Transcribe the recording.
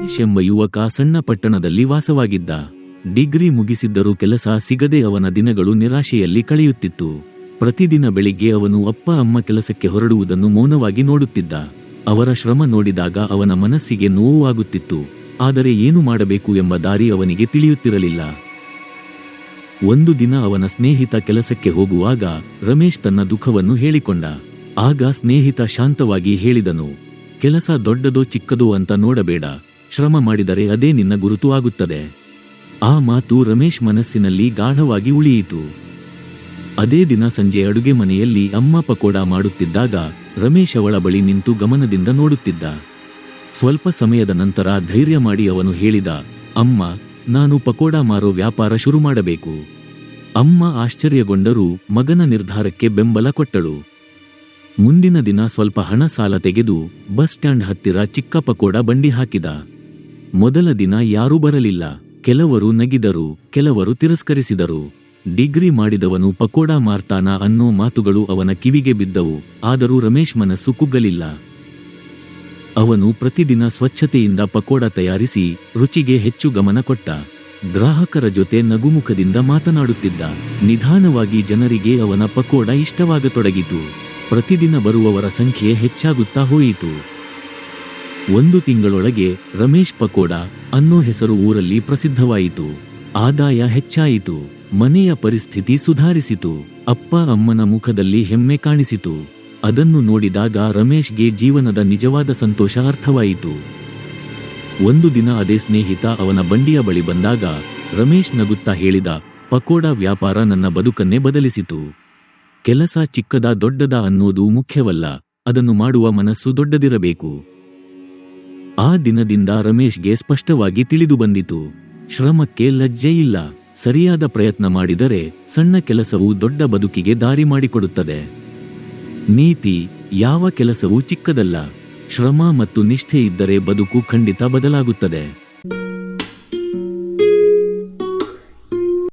ರಮೇಶ್ ಎಂಬ ಯುವಕ ಸಣ್ಣ ಪಟ್ಟಣದಲ್ಲಿ ವಾಸವಾಗಿದ್ದ. ಡಿಗ್ರಿ ಮುಗಿಸಿದ್ದರೂ ಕೆಲಸ ಸಿಗದೆ ಅವನ ದಿನಗಳು ನಿರಾಶೆಯಲ್ಲಿ ಕಳೆಯುತ್ತಿತ್ತು. ಪ್ರತಿದಿನ ಬೆಳಿಗ್ಗೆ ಅವನು ಅಪ್ಪ ಅಮ್ಮ ಕೆಲಸಕ್ಕೆ ಹೊರಡುವುದನ್ನು ಮೌನವಾಗಿ ನೋಡುತ್ತಿದ್ದ. ಅವರ ಶ್ರಮ ನೋಡಿದಾಗ ಅವನ ಮನಸ್ಸಿಗೆ ನೋವಾಗುತ್ತಿತ್ತು. ಆದರೆ ಏನು ಮಾಡಬೇಕು ಎಂಬ ದಾರಿ ಅವನಿಗೆ ತಿಳಿಯುತ್ತಿರಲಿಲ್ಲ. ಒಂದು ದಿನ ಅವನ ಸ್ನೇಹಿತ ಕೆಲಸಕ್ಕೆ ಹೋಗುವಾಗ ರಮೇಶ್ ತನ್ನ ದುಃಖವನ್ನು ಹೇಳಿಕೊಂಡ. ಆಗ ಸ್ನೇಹಿತ ಶಾಂತವಾಗಿ ಹೇಳಿದನು, ಕೆಲಸ ದೊಡ್ಡದೋ ಚಿಕ್ಕದೋ ಅಂತ ನೋಡಬೇಡ, ಶ್ರಮ ಮಾಡಿದರೆ ಅದೇ ನಿನ್ನ ಗುರುತು ಆಗುತ್ತದೆ. ಆ ಮಾತು ರಮೇಶ್ ಮನಸ್ಸಿನಲ್ಲಿ ಗಾಢವಾಗಿ ಉಳಿಯಿತು. ಅದೇ ದಿನ ಸಂಜೆ ಅಡುಗೆ ಮನೆಯಲ್ಲಿ ಅಮ್ಮ ಪಕೋಡ ಮಾಡುತ್ತಿದ್ದಾಗ ರಮೇಶ್ ಅವಳ ಬಳಿ ನಿಂತು ಗಮನದಿಂದ ನೋಡುತ್ತಿದ್ದ. ಸ್ವಲ್ಪ ಸಮಯದ ನಂತರ ಧೈರ್ಯ ಮಾಡಿ ಅವನು ಹೇಳಿದ, ಅಮ್ಮ, ನಾನು ಪಕೋಡ ಮಾರೋ ವ್ಯಾಪಾರ ಶುರು ಮಾಡಬೇಕು. ಅಮ್ಮ ಆಶ್ಚರ್ಯಗೊಂಡರೂ ಮಗನ ನಿರ್ಧಾರಕ್ಕೆ ಬೆಂಬಲ ಕೊಟ್ಟಳು. ಮುಂದಿನ ದಿನ ಸ್ವಲ್ಪ ಹಣ ಸಾಲ ತೆಗೆದು ಬಸ್ ಸ್ಟ್ಯಾಂಡ್ ಹತ್ತಿರ ಚಿಕ್ಕ ಪಕೋಡ ಬಂಡಿ ಹಾಕಿದ. ಮೊದಲ ದಿನ ಯಾರೂ ಬರಲಿಲ್ಲ. ಕೆಲವರು ನಗಿದರು, ಕೆಲವರು ತಿರಸ್ಕರಿಸಿದರು. ಡಿಗ್ರಿ ಮಾಡಿದವನು ಪಕೋಡ ಮಾರ್ತಾನ ಅನ್ನೋ ಮಾತುಗಳು ಅವನ ಕಿವಿಗೆ ಬಿದ್ದವು. ಆದರೂ ರಮೇಶ್ ಮನಸ್ಸು ಕುಗ್ಗಲಿಲ್ಲ. ಅವನು ಪ್ರತಿದಿನ ಸ್ವಚ್ಛತೆಯಿಂದ ಪಕೋಡ ತಯಾರಿಸಿ ರುಚಿಗೆ ಹೆಚ್ಚು ಗಮನ ಕೊಟ್ಟ. ಗ್ರಾಹಕರ ಜೊತೆ ನಗುಮುಖದಿಂದ ಮಾತನಾಡುತ್ತಿದ್ದ. ನಿಧಾನವಾಗಿ ಜನರಿಗೆ ಅವನ ಪಕೋಡ ಇಷ್ಟವಾಗತೊಡಗಿತು. ಪ್ರತಿದಿನ ಬರುವವರ ಸಂಖ್ಯೆ ಹೆಚ್ಚಾಗುತ್ತಾ ಹೋಯಿತು. ಒಂದು ತಿಂಗಳೊಳಗೆ ರಮೇಶ್ ಪಕೋಡ ಅನ್ನೋ ಹೆಸರು ಊರಲ್ಲಿ ಪ್ರಸಿದ್ಧವಾಯಿತು. ಆದಾಯ ಹೆಚ್ಚಾಯಿತು. ಮನೆಯ ಪರಿಸ್ಥಿತಿ ಸುಧಾರಿಸಿತು. ಅಪ್ಪ ಅಮ್ಮನ ಮುಖದಲ್ಲಿ ಹೆಮ್ಮೆ ಕಾಣಿಸಿತು. ಅದನ್ನು ನೋಡಿದಾಗ ರಮೇಶ್ಗೆ ಜೀವನದ ನಿಜವಾದ ಸಂತೋಷ ಅರ್ಥವಾಯಿತು. ಒಂದು ದಿನ ಅದೇ ಸ್ನೇಹಿತ ಅವನ ಬಂಡಿಯ ಬಳಿ ಬಂದಾಗ ರಮೇಶ್ ನಗುತ್ತಾ ಹೇಳಿದ, ಪಕೋಡ ವ್ಯಾಪಾರ ನನ್ನ ಬದುಕನ್ನೇ ಬದಲಿಸಿತು. ಕೆಲಸ ಚಿಕ್ಕದ ದೊಡ್ಡದ ಅನ್ನೋದು ಮುಖ್ಯವಲ್ಲ, ಅದನ್ನು ಮಾಡುವ ಮನಸ್ಸು ದೊಡ್ಡದಿರಬೇಕು. ಆ ದಿನದಿಂದ ರಮೇಶ್ಗೆ ಸ್ಪಷ್ಟವಾಗಿ ತಿಳಿದು ಬಂದಿತು, ಶ್ರಮಕ್ಕೆ ಲಜ್ಜೆ ಇಲ್ಲ. ಸರಿಯಾದ ಪ್ರಯತ್ನ ಮಾಡಿದರೆ ಸಣ್ಣ ಕೆಲಸವು ದೊಡ್ಡ ಬದುಕಿಗೆ ದಾರಿ ಮಾಡಿಕೊಡುತ್ತದೆ. ನೀತಿ: ಯಾವ ಕೆಲಸವೂ ಚಿಕ್ಕದಲ್ಲ. ಶ್ರಮ ಮತ್ತು ನಿಷ್ಠೆ ಇದ್ದರೆ ಬದುಕು ಖಂಡಿತ ಬದಲಾಗುತ್ತದೆ.